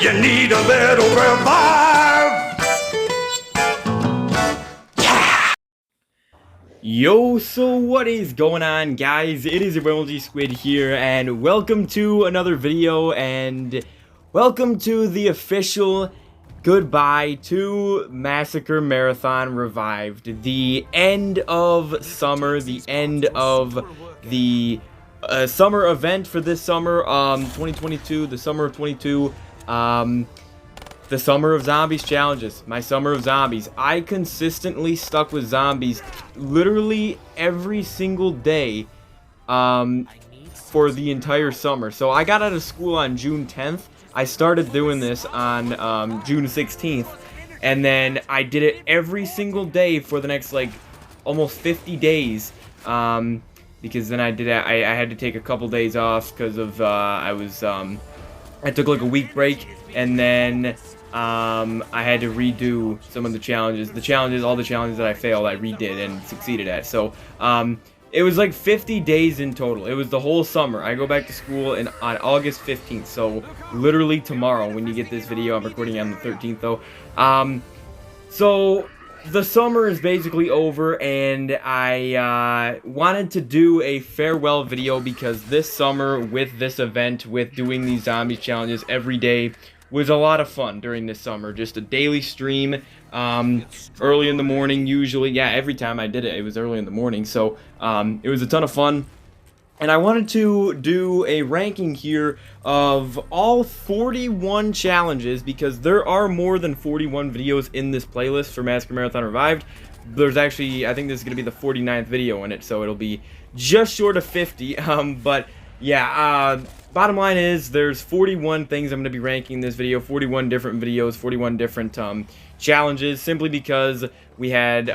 You need a little revive. Yo, so what is going on, guys? It is your boy Squid here, and welcome to another video, and welcome to the official goodbye to Massacre Marathon Revived. The end of summer, the end of the summer event for this summer, 2022, the summer of 22, the Summer of Zombies challenges, my Summer of Zombies. I consistently stuck with zombies literally every single day for the entire summer. So I got out of school on June 10th. I started doing this on June 16th. And then I did it every single day for the next, like, almost 50 days. Because then I had to take a couple days off because of, I took like a week break. And then I had to redo some of the challenges. All the challenges that I failed, I redid and succeeded at. So, it was like 50 days in total. It was the whole summer. I go back to school on August 15th. So, literally tomorrow when you get this video. I'm recording on the 13th though. So, the summer is basically over, and I wanted to do a farewell video because this summer, with this event, with doing these zombies challenges every day, was a lot of fun during this summer. Just a daily stream, early in the morning usually. Yeah, every time I did it, it was early in the morning. So, it was a ton of fun. And I wanted to do a ranking here of all 41 challenges, because there are more than 41 videos in this playlist for Massacre Marathon Revived. There's actually, I think this is going to be the 49th video in it, so it'll be just short of 50. But yeah, bottom line is there's 41 things I'm going to be ranking in this video, 41 different videos, 41 different challenges, simply because we had...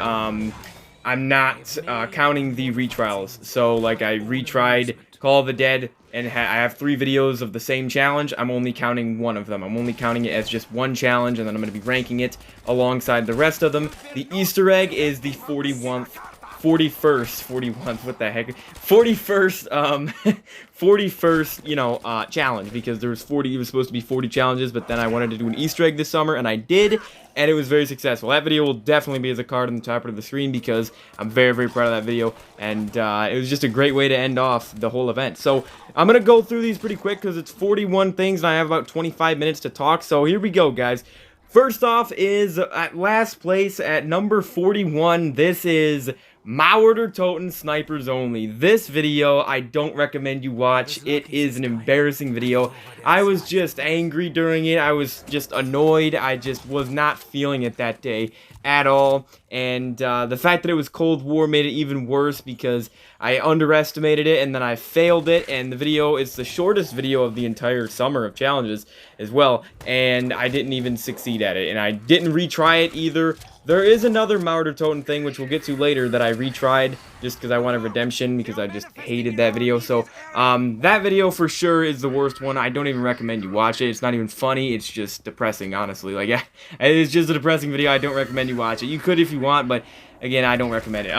I'm not counting the retrials. So, like, I retried Call of the Dead, and I have 3 videos of the same challenge. I'm only counting one of them. I'm only counting it as just one challenge, and then I'm going to be ranking it alongside the rest of them. The Easter egg is the 41st, what the heck? 41st, you know, challenge, because there was 40, it was supposed to be 40 challenges, but then I wanted to do an Easter egg this summer, and I did, and it was very successful. That video will definitely be as a card on the top of the screen, because I'm very, very proud of that video, and it was just a great way to end off the whole event. So, I'm going to go through these pretty quick, because it's 41 things, and I have about 25 minutes to talk, so here we go, guys. First off is, at last place, at number 41, this is Mauer Totem Snipers Only. This video, I don't recommend you watch. It is an embarrassing video. I was just angry during it. I was just annoyed. I just was not feeling it that day at all. And the fact that it was Cold War made it even worse, because I underestimated it and then I failed it. And the video is the shortest video of the entire summer of challenges as well. And I didn't even succeed at it. And I didn't retry it either. There is another Mauer Totem thing, which we'll get to later, that I retried just because I wanted redemption, because I just hated that video. So, that video for sure is the worst one. I don't even recommend you watch it. It's not even funny. It's just depressing, honestly. Like, yeah, it's just a depressing video. I don't recommend you watch it. You could if you want, but again, I don't recommend it.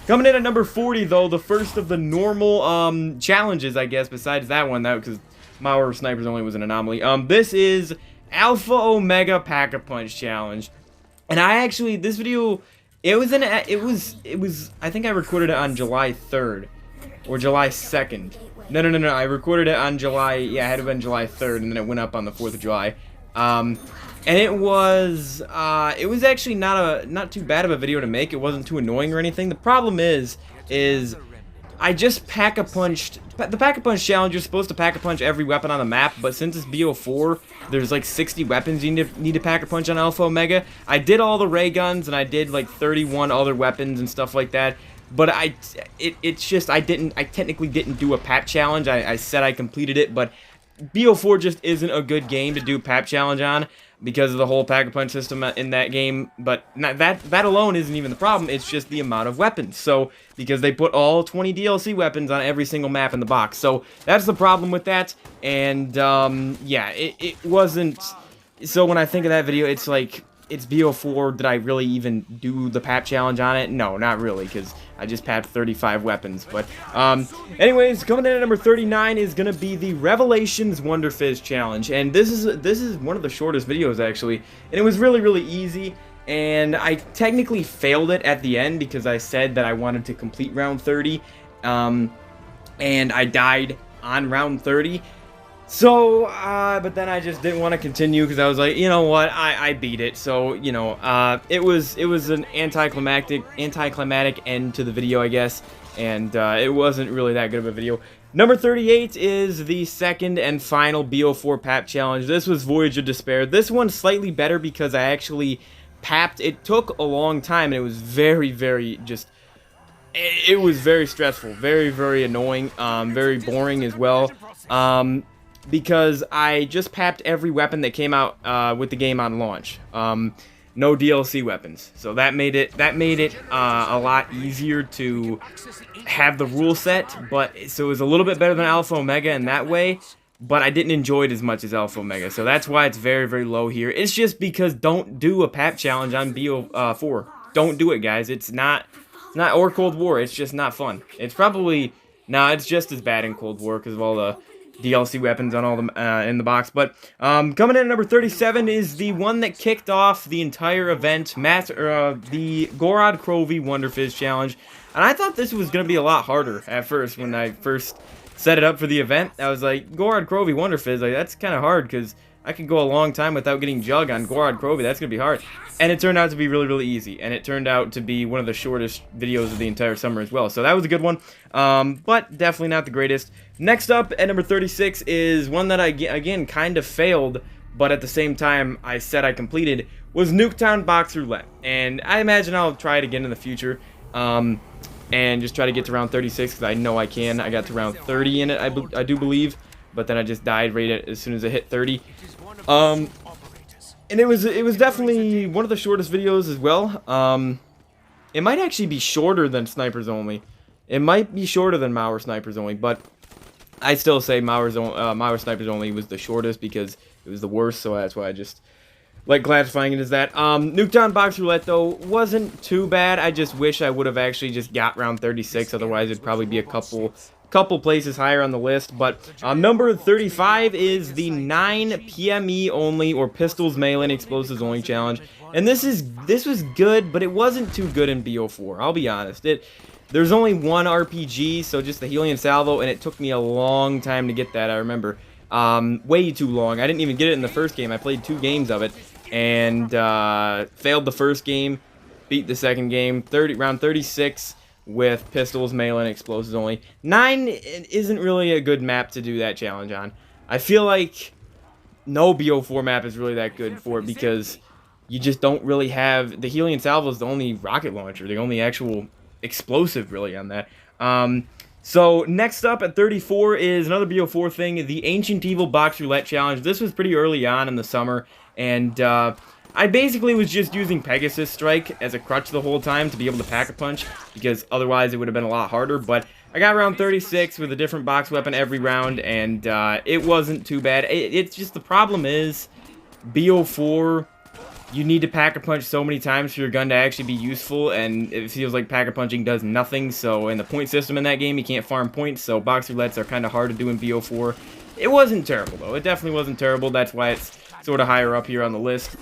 Coming in at number 40, though, the first of the normal challenges, I guess, besides that one, because Mauer Snipers Only was an anomaly. This is Alpha Omega Pack-a-Punch Challenge. And I actually, this video, it was, I think I recorded it on July 3rd, or July 2nd. No, I recorded it on July, yeah, it had to have been July 3rd, and then it went up on the 4th of July. And it was actually not too bad of a video to make. It wasn't too annoying or anything. The problem is I just pack-a-punched. The pack-a-punch challenge, you're supposed to pack-a-punch every weapon on the map, but since it's BO4, there's like 60 weapons you need to pack-a-punch on Alpha Omega. I did all the ray guns, and I did like 31 other weapons and stuff like that, but it's just, I technically didn't do a PAP challenge. I said I completed it, but BO4 just isn't a good game to do PAP challenge on, because of the whole pack-a-punch system in that game. But that alone isn't even the problem, it's just the amount of weapons. So, because they put all 20 DLC weapons on every single map in the box. So, that's the problem with that. And, yeah, it wasn't... So, when I think of that video, it's like... it's BO4. Did I really even do the PAP challenge on it? No, not really, because I just papped 35 weapons. But, anyways, coming in at number 39 is going to be the Revelations Wonder Fizz challenge. And this is one of the shortest videos, actually. And it was really, really easy. And I technically failed it at the end because I said that I wanted to complete round 30. And I died on round 30. So, but then I just didn't want to continue because I was like, you know what, I beat it. So, you know, it was an anticlimactic end to the video, I guess, and it wasn't really that good of a video. Number 38 is the second and final BO4 PAP challenge. This was Voyage of Despair. This one's slightly better because I actually papped. It took a long time, and it was very, very just... It was very stressful, very, very annoying, very boring as well. Because I just papped every weapon that came out with the game on launch. No DLC weapons, so that made it a lot easier to have the rule set. But so it was a little bit better than Alpha Omega in that way. But I didn't enjoy it as much as Alpha Omega, so that's why it's very, very low here. It's just because don't do a PAP challenge on BO4. Don't do it, guys. It's not or Cold War. It's just not fun. It's probably it's just as bad in Cold War because of all the DLC weapons on all the in the box. But coming in at number 37 is the one that kicked off the entire event, the Gorod Krovi Wonder Fizz challenge. And I thought this was going to be a lot harder at first when I first set it up for the event. I was like, Gorod Krovi Wonder Fizz, like, that's kind of hard because I could go a long time without getting Jug on Gorod Krovi. That's going to be hard. And it turned out to be really, really easy. And it turned out to be one of the shortest videos of the entire summer as well. So that was a good one. But definitely not the greatest. Next up at number 36 is one that I, again, kind of failed. But at the same time, I said I completed. Was Nuketown Box Roulette. And I imagine I'll try it again in the future. And just try to get to round 36 because I know I can. I got to round 30 in it, I do believe. But then I just died right as soon as I hit 30. And it was definitely one of the shortest videos as well. It might actually be shorter than Snipers Only. It might be shorter than Mauer Snipers Only, but I still say Mauer Snipers Only was the shortest because it was the worst, so that's why I just like classifying it as that. Nuketown Box Roulette, though, wasn't too bad. I just wish I would have actually just got round 36, otherwise it'd probably be a couple places higher on the list. But number 35 is the 9 PME only or pistols, melee, and explosives only challenge. And this was good, but it wasn't too good in BO4. I'll be honest. There's only one RPG, so just the Helium Salvo, and it took me a long time to get that. I remember way too long. I didn't even get it in the first game. I played 2 games of it and failed the first game, beat the second game. Round 36. With pistols, melee, and explosives only. 9 isn't really a good map to do that challenge on. I feel like no BO4 map is really that good for it because you just don't really have... The Helium Salvo is the only rocket launcher, the only actual explosive really on that. So next up at 34 is another BO4 thing, the Ancient Evil Box Roulette challenge. This was pretty early on in the summer, and I basically was just using Pegasus Strike as a crutch the whole time to be able to pack a punch, because otherwise it would have been a lot harder. But I got round 36 with a different box weapon every round, and it wasn't too bad. It's just the problem is, BO4, you need to pack a punch so many times for your gun to actually be useful, and it feels like pack a punching does nothing. So in the point system in that game, you can't farm points, so box roulettes are kind of hard to do in BO4. It wasn't terrible, though. It definitely wasn't terrible. That's why it's sort of higher up here on the list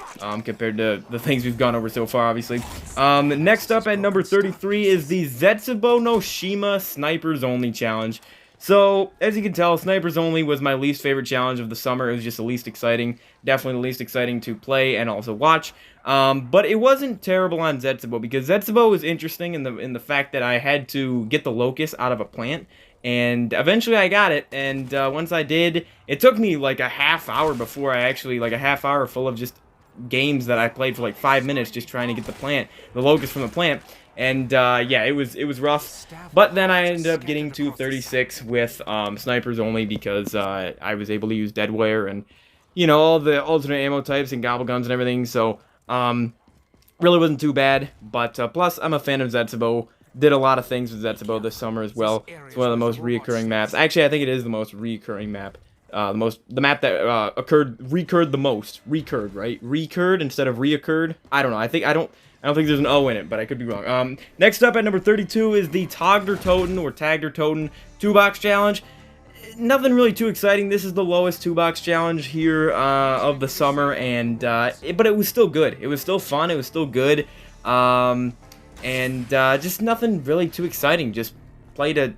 compared to the things we've gone over so far, obviously. Next up at number 33 is the Zetsubo no Shima Snipers Only Challenge. So, as you can tell, Snipers Only was my least favorite challenge of the summer. It was just the least exciting. Definitely the least exciting to play and also watch. But it wasn't terrible on Zetsubo, because Zetsubo was interesting in the fact that I had to get the locust out of a plant. And eventually I got it, and once I did, it took me like a half hour before I actually, like a half hour full of just games that I played for like 5 minutes just trying to get the locust from the plant. And yeah, it was rough, but then I ended up getting to 36 with Snipers Only because I was able to use Deadware and, you know, all the alternate ammo types and gobble guns and everything, so really wasn't too bad. But plus, I'm a fan of Zetsubo. Did a lot of things with Zetsubo this summer as well. It's one of the most reoccurring maps. Actually, I think it is the most reoccurring map the map that recurred the most. Recurred, right? Recurred instead of reoccurred. I don't know. I don't think there's an O in it, but I could be wrong. Next up at number 32 is the Togder Totem or Tagder Totem 2-box challenge. Nothing really too exciting. This is the lowest 2-box challenge here of the summer, and but it was still good. It was still fun. It was still good, and just nothing really too exciting. Just played a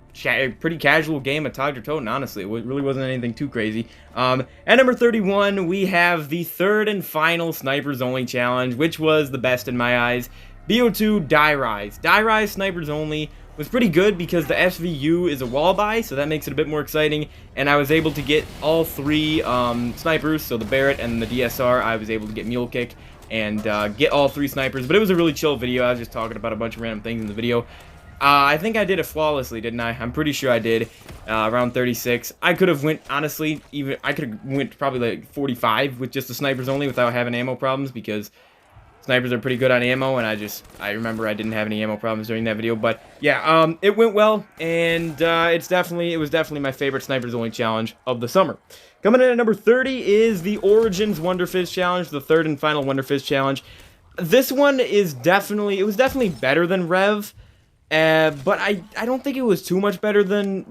pretty casual game of Togder Totem, honestly. It really wasn't anything too crazy. At number 31, we have the third and final Snipers Only challenge, which was the best in my eyes. BO2 Die Rise. Die Rise Snipers Only was pretty good because the SVU is a wall buy, so that makes it a bit more exciting, and I was able to get all 3 snipers, so the Barrett and the DSR. I was able to get Mule Kick and get all 3 snipers, but it was a really chill video. I was just talking about a bunch of random things in the video. I think I did it flawlessly, didn't I? I'm pretty sure I did. Around 36. I could have went, honestly, I could have went probably like 45 with just the Snipers Only without having ammo problems, because snipers are pretty good on ammo, and I remember I didn't have any ammo problems during that video. But yeah, it went well, and it was definitely my favorite Snipers Only challenge of the summer. Coming in at number 30 is the Origins Wonder Fizz challenge, the third and final Wonder Fizz challenge. This one was definitely better than Rev, but I don't think it was too much better than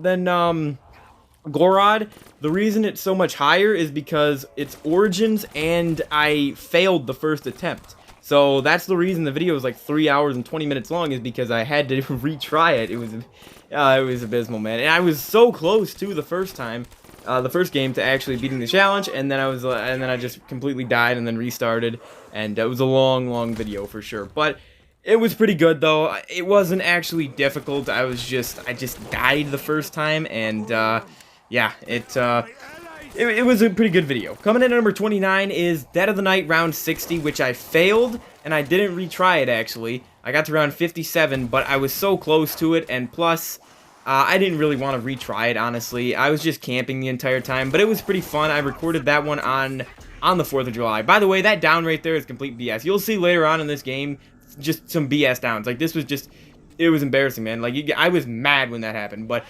Gorod. The reason it's so much higher is because it's Origins, and I failed the first attempt. So that's the reason the video was like 3 hours and 20 minutes long, is because I had to retry it. It was abysmal, man. And I was so close to the first time, the first game, to actually beating the challenge, and then I just completely died and then restarted, and it was a long video for sure. But it was pretty good though. It wasn't actually difficult. I just died the first time, and yeah, it was a pretty good video. Coming in at number 29 is Dead of the Night round 60, which I failed, and I didn't retry it, actually. I got to round 57, but I was so close to it, and plus, I didn't really want to retry it, honestly. I was just camping the entire time, but it was pretty fun. I recorded that one on the 4th of July. By the way, that down right there is complete BS. You'll see later on in this game just some BS downs. Like, this was just... It was embarrassing, man. Like, I was mad when that happened. But,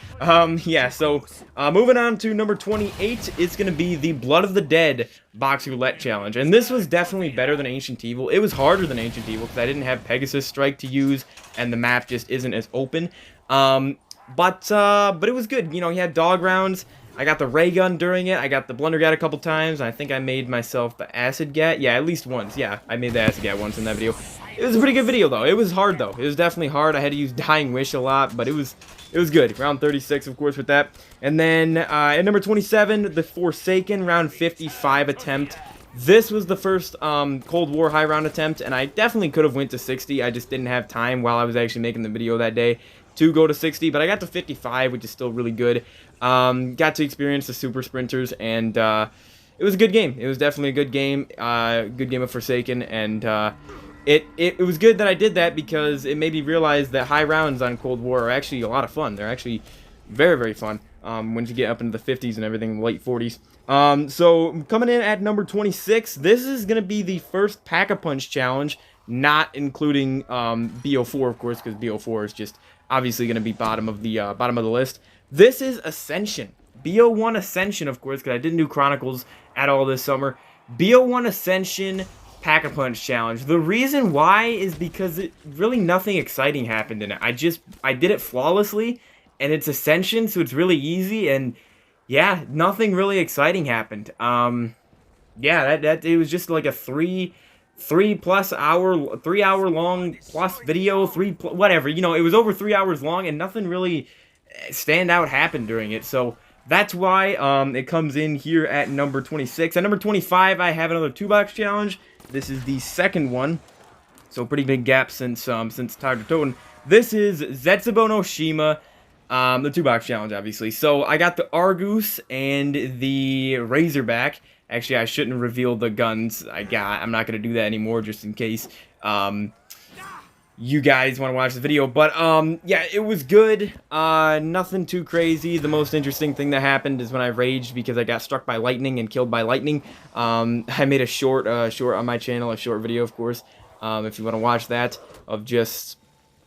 yeah, so, moving on to number 28, it's going to be the Blood of the Dead Box Roulette Challenge. And this was definitely better than Ancient Evil. It was harder than Ancient Evil because I didn't have Pegasus Strike to use, and the map just isn't as open. But it was good. You know, you had dog rounds. I got the ray gun during it. I got the Blunder Gat a couple times. I think I made myself the Acid Gat. Yeah, at least once. Yeah, I made the Acid Gat once in that video. It was a pretty good video, though. It was hard, though. It was definitely hard. I had to use Dying Wish a lot, but it was good. Round 36, of course, with that. And then, at number 27, the Forsaken round 55 attempt. This was the first Cold War high round attempt, and I definitely could have went to 60. I just didn't have time while I was actually making the video that day to go to 60, but I got to 55, which is still really good. Got to experience the Super Sprinters, and it was a good game. It was definitely a good game of Forsaken, and it was good that I did that because it made me realize that high rounds on Cold War are actually a lot of fun. They're actually very, very fun when you get up into the 50s and everything, late 40s. So coming in at number 26, this is going to be the first Pack-a-Punch challenge, not including BO4, of course, because BO4 is just obviously going to be bottom of the list. This is Ascension. BO1 Ascension, of course, because I didn't do Chronicles at all this summer. BO1 Ascension Pack-a-Punch challenge. The reason why is because really nothing exciting happened in it. I did it flawlessly, and it's Ascension, so it's really easy, and yeah, nothing really exciting happened. Yeah, it was just like a 3 hour long plus video, whatever, you know, it was over 3 hours long, and nothing really standout happened during it. So that's why it comes in here at number 26. At number 25, I have another 2-box challenge. This is the second one, so pretty big gap since Togder Totem. This is Zetsubo no Shima, the 2-box challenge, obviously. So I got the Argus and the Razorback. Actually, I shouldn't reveal the guns I got. I'm not going to do that anymore, just in case you guys want to watch the video. But, yeah, it was good. Nothing too crazy. The most interesting thing that happened is when I raged because I got struck by lightning and killed by lightning. I made a short on my channel, a short video, of course, if you want to watch that, of just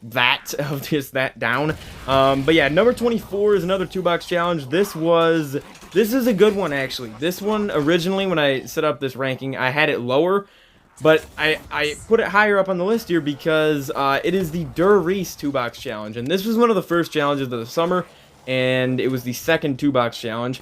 that down. But yeah, number 24 is another 2-box challenge. This was This is a good one, actually. This one, originally, when I set up this ranking, I had it lower, but I put it higher up on the list here because it is the Der Reese 2-box challenge. And this was one of the first challenges of the summer, and it was the second 2-box challenge.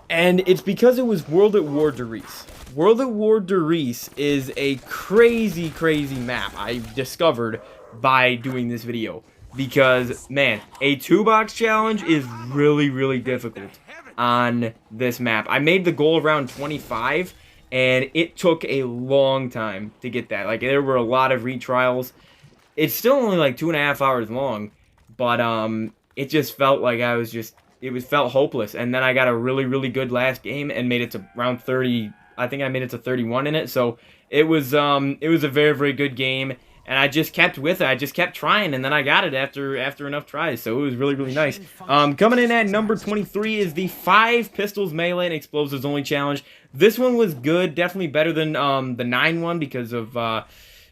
And it's because it was World at War Der Reese. World at War Der Reese is a crazy, crazy map I discovered by doing this video. Because, man, a 2-box challenge is really, really difficult on this map. I made the goal around 25, and it took a long time to get that. Like, there were a lot of retrials. It's still only like 2.5 hours long, but it just felt like felt hopeless. And then I got a really, really good last game and made it to round 30. I think I made it to 31 in it. So it was a very, very good game. And I just kept with it. I just kept trying, and then I got it after enough tries. So it was really, really nice. Coming in at number 23 is the 5 pistols melee and explosives only challenge. This one was good, definitely better than the 9 one because of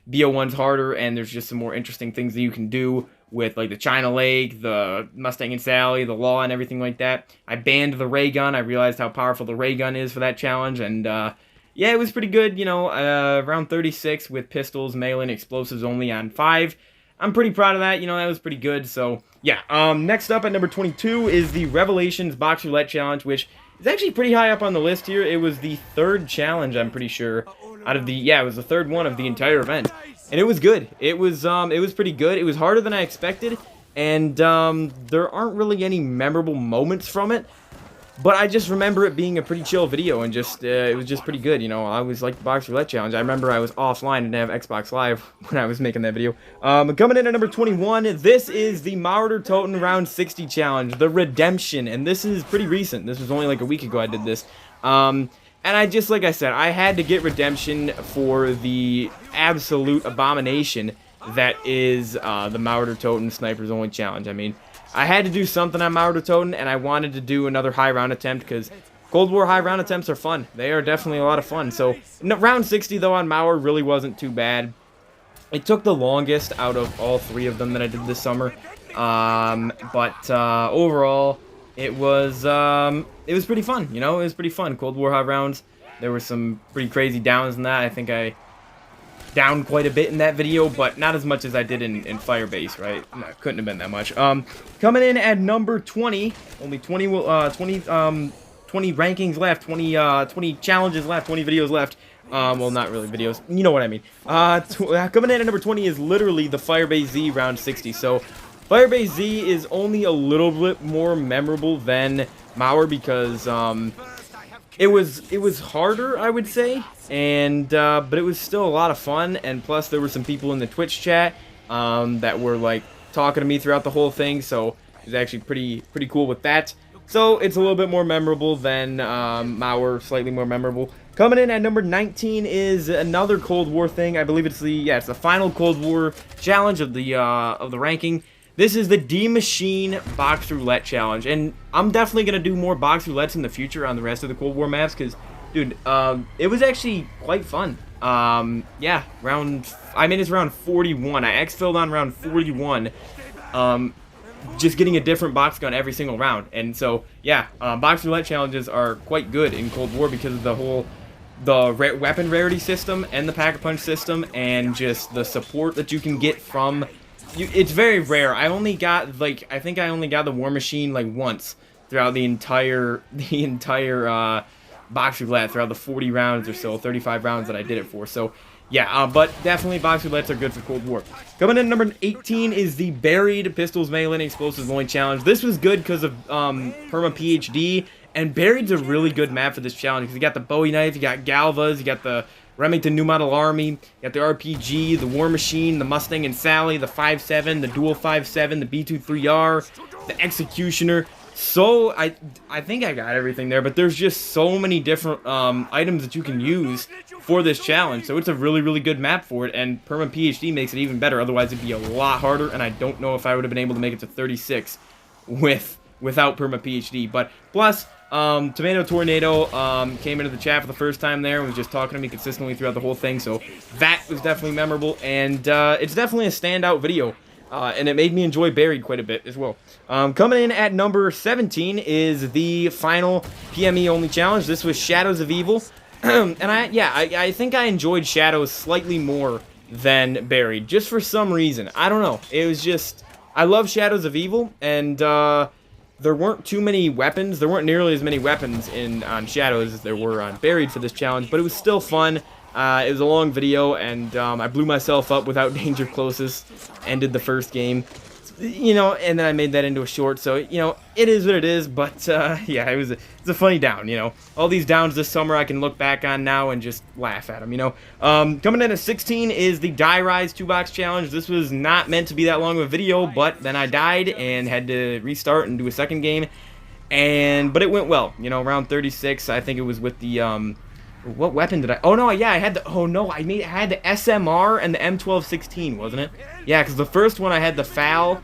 BO1's harder, and there's just some more interesting things that you can do with like the China Lake, the Mustang and Sally, the Law, and everything like that. I banned the ray gun. I realized how powerful the ray gun is for that challenge, and yeah, it was pretty good, you know, around 36 with pistols, melee, and explosives only on 5. I'm pretty proud of that, you know, that was pretty good. So yeah, next up at number 22 is the Revelations Box Roulette Challenge, which is actually pretty high up on the list here. It was the 3rd challenge, I'm pretty sure, out of the, yeah, it was the 3rd one of the entire event. And it was good. It was pretty good. It was harder than I expected, and there aren't really any memorable moments from it. But I just remember it being a pretty chill video, and just it was just pretty good, you know. I was like the Box Roulette Challenge. I remember I was offline and didn't have Xbox Live when I was making that video. Coming in at number 21, this is the Marauder Totem Round 60 Challenge, the Redemption, and this is pretty recent. This was only like a week ago I did this. And I just, like I said, I had to get Redemption for the absolute abomination that is the Marauder Totem Snipers Only Challenge. I mean, I had to do something on Marauder Totem, and I wanted to do another high round attempt, because Cold War high round attempts are fun. They are definitely a lot of fun. So, round 60, though, on Mauer really wasn't too bad. It took the longest out of all 3 of them that I did this summer. But overall, it was pretty fun, you know? It was pretty fun. Cold War high rounds, there were some pretty crazy downs in that. I think I down quite a bit in that video, but not as much as I did in Firebase, right? No, couldn't have been that much. Coming in at number 20, only 20 rankings left, 20 challenges left, 20 videos left. Well, not really videos, you know what I mean. Coming in at number 20 is literally the Firebase Z round 60. So Firebase Z is only a little bit more memorable than Mauer because it was harder, I would say, and but it was still a lot of fun. And plus, there were some people in the Twitch chat that were like talking to me throughout the whole thing, so it was actually pretty cool with that. So it's a little bit more memorable than Mauer, slightly more memorable. Coming in at number 19 is another Cold War thing. I believe it's the final Cold War challenge of the ranking. This is the D-Machine Box Roulette Challenge, and I'm definitely going to do more Box Roulettes in the future on the rest of the Cold War maps, because, dude, it was actually quite fun. Yeah, it's round 41. I exfilled on round 41, just getting a different box gun every single round. And so, yeah, Box Roulette challenges are quite good in Cold War because of the weapon rarity system and the Pack-a-Punch system, and just the support that you can get from... It's very rare. I think I only got the War Machine like once throughout the entire Box Roulette, throughout the 40 rounds or so, 35 rounds that I did it for. So yeah, but definitely Box Roulettes are good for Cold War. Coming in at number 18 is the Buried Pistols Melee and Explosives Only Challenge. This was good because of Perma PhD, and Buried's a really good map for this challenge because you got the Bowie knife, you got Galvas, you got the Remington New Model Army, you got the RPG, the War Machine, the Mustang and Sally, the 5.7, the Dual 5.7, the B23R, the Executioner. So, I think I got everything there, but there's just so many different items that you can use for this challenge. So it's a really, really good map for it, and Perma PhD makes it even better. Otherwise, it'd be a lot harder, and I don't know if I would have been able to make it to 36 without Perma PhD. But plus, Tomato Tornado came into the chat for the first time there and was just talking to me consistently throughout the whole thing, so that was definitely memorable, and it's definitely a standout video and it made me enjoy Buried quite a bit as well. Coming in at number 17 is the final PME only challenge. This was Shadows of Evil. And I think I enjoyed Shadows slightly more than Buried, just for some reason. I don't know. It was just, I love Shadows of Evil, and there weren't too many weapons. There weren't nearly as many weapons on Shadows as there were on Buried for this challenge, but it was still fun. It was a long video, and I blew myself up without danger closest. Ended the first game, you know, and then I made that into a short. So, you know, it is what it is. But yeah, it's a funny down. You know, all these downs this summer I can look back on now and just laugh at them. You know, coming in at 16 is the Die Rise 2-box challenge. This was not meant to be that long of a video, but then I died and had to restart and do a second game. But it went well. You know, around 36, I think it was with the what weapon did I? Oh no, yeah, I had the. Oh no, I had the SMR and the M1216, wasn't it? Yeah, because the first one I had the FAL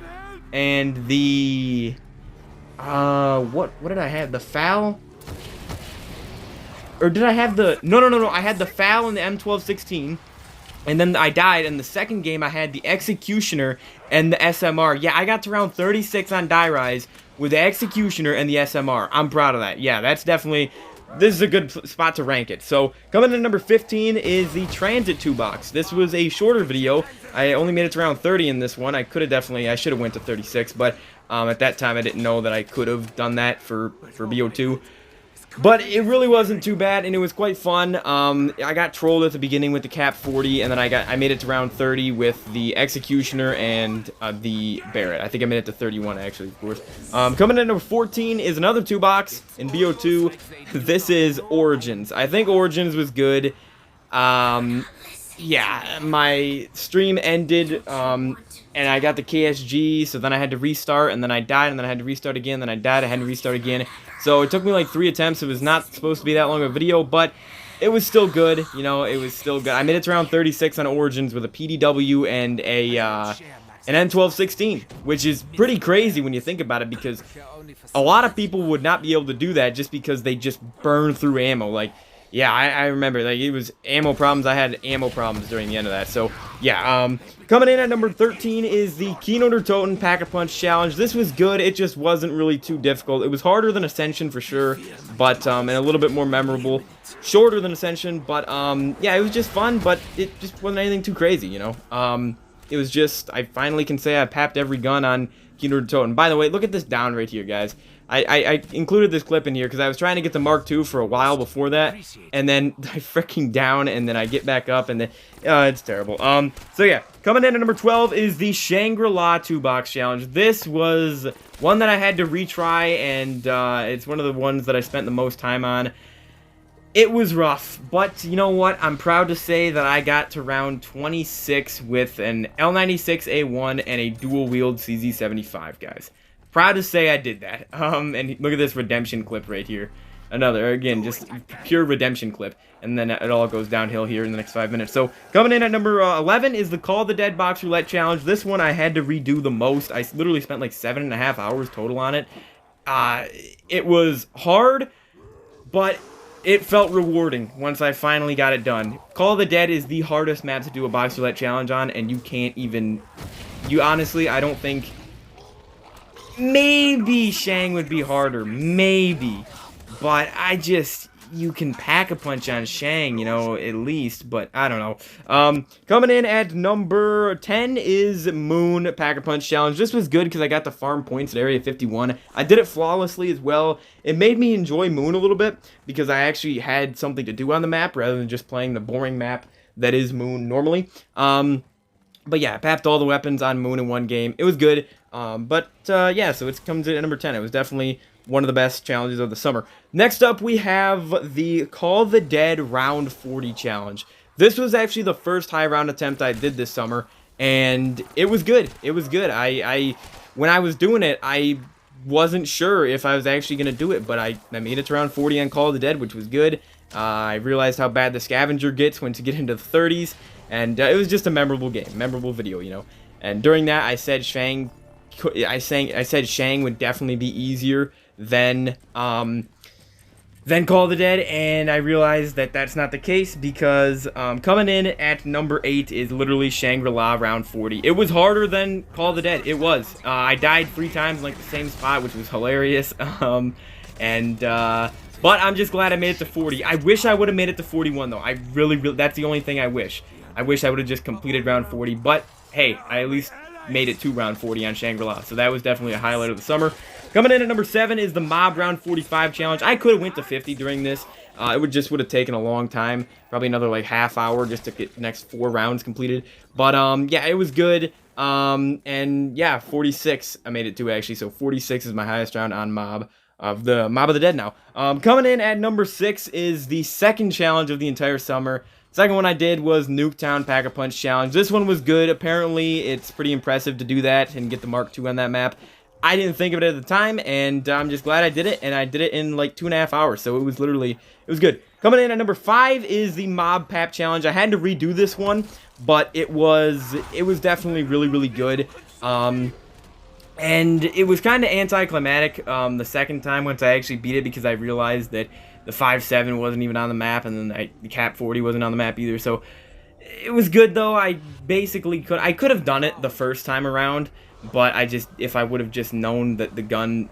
and the. What did I have? The FAL? Or did I have the? No. I had the FAL and the M1216, and then I died. In the second game, I had the Executioner and the SMR. Yeah, I got to round 36 on Die Rise with the Executioner and the SMR. I'm proud of that. Yeah, that's definitely. This is a good spot to rank it. So, coming in at number 15 is the Transit 2-box. This was a shorter video. I only made it to round 30 in this one. I should have went to 36, but at that time I didn't know that I could have done that for BO2. But it really wasn't too bad, and it was quite fun. I got trolled at the beginning with the Cap 40, and then I made it to round 30 with the Executioner and the Barrett. I think I made it to 31, actually, of course. Coming in at number 14 is another 2-box in BO2. This is Origins. I think Origins was good. Yeah, my stream ended, and I got the KSG, so then I had to restart, and then I died, and then I had to restart again, then I died, I had to restart again. So it took me like 3 attempts. It was not supposed to be that long of a video, but it was still good. You know, it was still good. I made it to round 36 on Origins with a PDW and an N1216, which is pretty crazy when you think about it, because a lot of people would not be able to do that just because they just burn through ammo. Like, yeah, I remember, like, it was ammo problems. I had ammo problems during the end of that. So, yeah, coming in at number 13 is the Keynote or Totem Pack-a-Punch Challenge. This was good. It just wasn't really too difficult. It was harder than Ascension for sure, but, and a little bit more memorable. Shorter than Ascension, but, yeah, it was just fun, but it just wasn't anything too crazy, you know? It was just, I finally can say I papped every gun on Keynote or Totem. By the way, look at this down right here, guys. I included this clip in here because I was trying to get the Mark II for a while before that, and then I freaking down, and then I get back up, and then, it's terrible. So yeah, coming in at number 12 is the Shangri-La 2-box challenge. This was one that I had to retry, and it's one of the ones that I spent the most time on. It was rough, but you know what? I'm proud to say that I got to round 26 with an L96A1 and a dual-wield CZ75, guys. Proud to say I did that. And look at this redemption clip right here. Another, again, just pure redemption clip. And then it all goes downhill here in the next 5 minutes. So, coming in at number 11 is the Call the Dead Box Roulette Challenge. This one I had to redo the most. I literally spent like 7.5 hours total on it. It was hard, but it felt rewarding once I finally got it done. Call of the Dead is the hardest map to do a box roulette challenge on, and you can't even... honestly, I don't think... Maybe Shang would be harder, maybe, but you can pack a punch on Shang, you know, at least, but I don't know. Coming in at number 10 is Moon Pack-a-Punch Challenge. This was good because I got the farm points at Area 51. I did it flawlessly as well. It made me enjoy Moon a little bit because I actually had something to do on the map rather than just playing the boring map that is Moon normally. But yeah, I papped all the weapons on Moon in one game. It was good. Yeah, so it comes in at number 10. It was definitely one of the best challenges of the summer. Next up, we have the Call the Dead Round 40 Challenge. This was actually the first high round attempt I did this summer, and it was good. It was good. When I was doing it, I wasn't sure if I was actually going to do it, but I made it to round 40 on Call of the Dead, which was good. I realized how bad the scavenger gets once you get into the 30s, and it was just a memorable game, memorable video, you know. And during that, I said Shang would definitely be easier than then Call of the Dead, and I realized that that's not the case because coming in at number 8 is literally Shangri-La round 40. It was harder than Call of the Dead. It was. I died 3 times in like the same spot, which was hilarious. But I'm just glad I made it to 40. I wish I would have made it to 41 though. I really, that's the only thing I wish. I wish I would have just completed round 40, but hey, I at least made it to round 40 on Shangri-La, so that was definitely a highlight of the summer. Coming in at number 7 is the Mob round 45 challenge. I could have went to 50 during this. It would have taken a long time, probably another like half hour just to get the next 4 rounds completed. But yeah, it was good. And yeah, 46 I made it to actually. So 46 is my highest round on Mob of the Dead now. Coming in at number 6 is the second challenge of the entire summer. Second one I did was Nuketown Pack-a-Punch Challenge. This one was good. Apparently, it's pretty impressive to do that and get the Mark II on that map. I didn't think of it at the time, and I'm just glad I did it, and I did it in like 2.5 hours, so it was good. Coming in at number 5 is the Mob Pap Challenge. I had to redo this one, but it was definitely really, really good. And it was kind of anticlimactic the second time once I actually beat it because I realized that the 5.7 wasn't even on the map, and then the Cap 40 wasn't on the map either, so it was good though. I could have done it the first time around, but if I would have just known that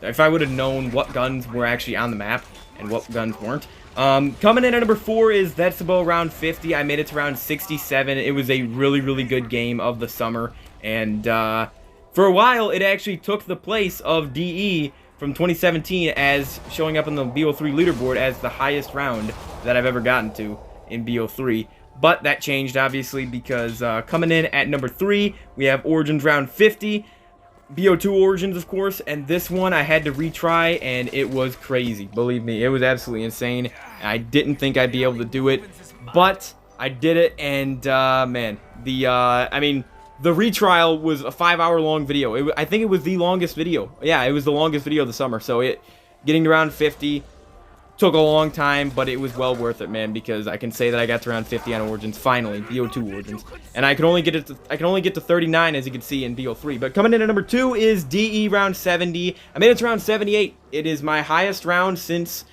if I would have known what guns were actually on the map and what guns weren't. Coming in at number 4 is Zetsubo round 50. I made it to round 67. It was a really, really good game of the summer, and for a while it actually took the place of DE from 2017 as showing up on the BO3 leaderboard as the highest round that I've ever gotten to in BO3. But that changed, obviously, because coming in at number 3, we have Origins round 50. BO2 Origins, of course, and this one I had to retry, and it was crazy. Believe me, it was absolutely insane. I didn't think I'd be able to do it, but I did it, and man, the retrial was a 5-hour-long video. I think it was the longest video. Yeah, it was the longest video of the summer, so getting to round 50 took a long time, but it was well worth it, man, because I can say that I got to round 50 on Origins, finally, BO2 Origins. And I can only get to 39, as you can see, in BO3. But coming in at number 2 is DE round 70. I made it to round 78. It is my highest round since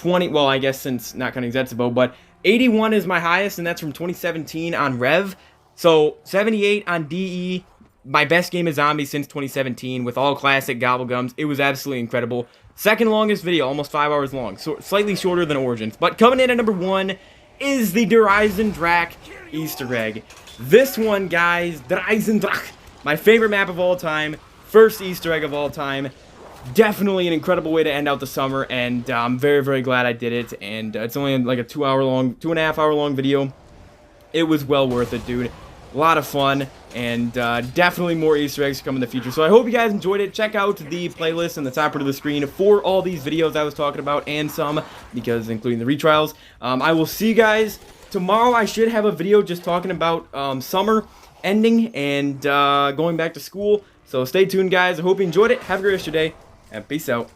I guess since not counting Zetsubo, but 81 is my highest, and that's from 2017 on Rev. So 78 on DE, my best game of zombies since 2017 with all classic gobblegums. It was absolutely incredible. Second longest video, almost 5 hours long, so slightly shorter than Origins. But coming in at number 1 is the Dreisendrach Drac Easter egg. This one, guys, Dreisendrach, my favorite map of all time, first Easter egg of all time. Definitely an incredible way to end out the summer, and I'm very, very glad I did it. And it's only like a 2.5 hour long video. It was well worth it, dude. A lot of fun, and definitely more Easter eggs to come in the future. So I hope you guys enjoyed it. Check out the playlist in the top part of the screen for all these videos I was talking about, and some, because including the retrials. I will see you guys tomorrow. I should have a video just talking about summer ending and going back to school. So stay tuned, guys. I hope you enjoyed it. Have a great rest of your day, and peace out.